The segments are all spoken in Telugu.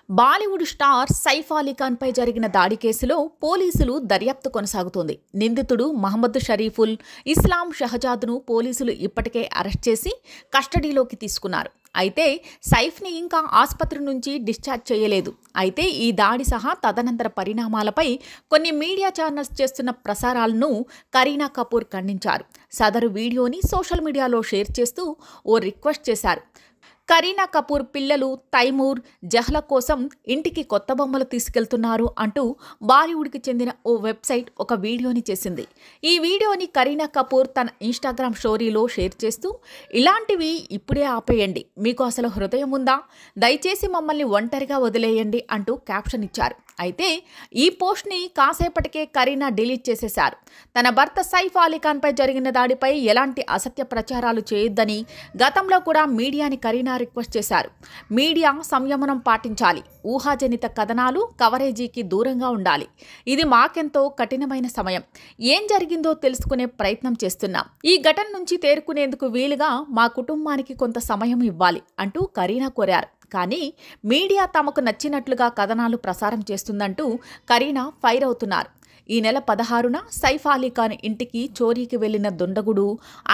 బాలీవుడ్ స్టార్ సైఫ్ అలీ ఖాన్ పై జరిగిన దాడి కేసులో పోలీసులు దర్యాప్తు కొనసాగుతోంది. నిందితుడు మహమ్మద్ షరీఫుల్ ఇస్లాం షహజాద్ను పోలీసులు ఇప్పటికే అరెస్ట్ చేసి కస్టడీలోకి తీసుకున్నారు. అయితే సైఫ్ని ఇంకా ఆసుపత్రి నుంచి డిశ్చార్జ్ చేయలేదు. అయితే ఈ దాడి సహా తదనంతర పరిణామాలపై కొన్ని మీడియా ఛానల్స్ చేస్తున్న ప్రసారాలను కరీనా కపూర్ ఖండించారు. సదరు వీడియోని సోషల్ మీడియాలో షేర్ చేస్తూ ఓ రిక్వెస్ట్ చేశారు. కరీనా కపూర్ పిల్లలు తైమూర్, జహ్ల కోసం ఇంటికి కొత్త బొమ్మలు తీసుకెళ్తున్నారు అంటూ బాలీవుడ్కి చెందిన ఓ వెబ్సైట్ ఒక వీడియోని చేసింది. ఈ వీడియోని కరీనా కపూర్ తన ఇన్స్టాగ్రామ్ స్టోరీలో షేర్ చేస్తూ, ఇలాంటివి ఇప్పుడే ఆపేయండి, మీకు అసలు హృదయం ఉందా, దయచేసి మమ్మల్ని ఒంటరిగా వదిలేయండి అంటూ క్యాప్షన్ ఇచ్చారు. అయితే ఈ పోస్ట్ని కాసేపటికే కరీనా డిలీట్ చేసేశారు. తన భర్త సైఫ్ అలీ ఖాన్పై జరిగిన దాడిపై ఎలాంటి అసత్య ప్రచారాలు చేయొద్దని గతంలో కూడా మీడియాని కరీనా రిక్వెస్ట్ చేశారు. మీడియా సంయమనం పాటించాలి, ఊహాజనిత కథనాలు కవరేజీకి దూరంగా ఉండాలి. ఇది మాకెంతో కఠినమైన సమయం. ఏం జరిగిందో తెలుసుకునే ప్రయత్నం చేస్తున్నాం. ఈ ఘటన నుంచి తేరుకునేందుకు వీలుగా మా కుటుంబానికి కొంత సమయం ఇవ్వాలి అంటూ కరీనా కోరారు. కానీ మీడియా తమకు నచ్చినట్లుగా కథనాలు ప్రసారం చేస్తుందంటూ కరీనా ఫైర్ అవుతున్నారు. ఈ నెల 16న సైఫ్ అలీ ఖాన్ ఇంటికి చోరీకి వెళ్లిన దుండగుడు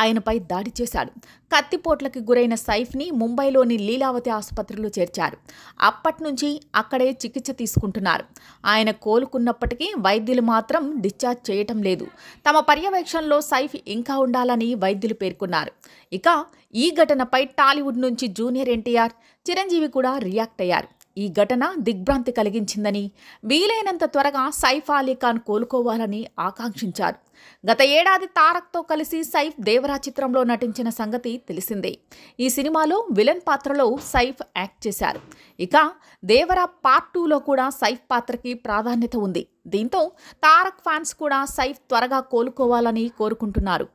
ఆయనపై దాడి చేశాడు. కత్తిపోట్లకి గురైన సైఫ్ని ముంబైలోని లీలావతి ఆసుపత్రిలో చేర్చారు. అప్పటి నుంచి అక్కడే చికిత్స తీసుకుంటున్నారు. ఆయన కోలుకున్నప్పటికీ వైద్యులు మాత్రం డిశ్చార్జ్ చేయటం లేదు. తమ పర్యవేక్షణలో సైఫ్ ఇంకా ఉండాలని వైద్యులు పేర్కొన్నారు. ఇక ఈ ఘటనపై టాలీవుడ్ నుంచి జూనియర్ ఎన్టీఆర్, చిరంజీవి కూడా రియాక్ట్ అయ్యారు. ఈ ఘటన దిగ్భ్రాంతి కలిగించిందని, వీలైనంత త్వరగా సైఫ్ అలీ ఖాన్ కోలుకోవాలని ఆకాంక్షించారు. గత ఏడాది తారక్తో కలిసి సైఫ్ దేవరా చిత్రంలో నటించిన సంగతి తెలిసిందే. ఈ సినిమాలో విలన్ పాత్రలో సైఫ్ యాక్ట్ చేశారు. ఇక దేవరా పార్ట్ 2లో కూడా సైఫ్ పాత్రకి ప్రాధాన్యత ఉంది. దీంతో తారక్ ఫ్యాన్స్ కూడా సైఫ్ త్వరగా కోలుకోవాలని కోరుకుంటున్నారు.